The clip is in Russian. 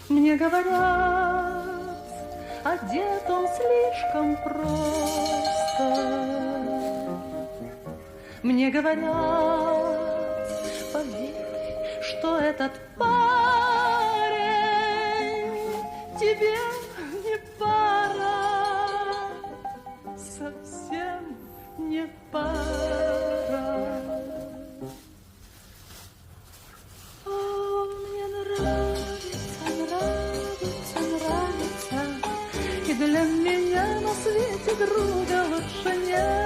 Мне говорят, одет он слишком просто. Мне говорят, поверь, что этот парень тебе не пара, совсем не пара. О, мне нравится, нравится, нравится, и для меня на свете друга лучше нет.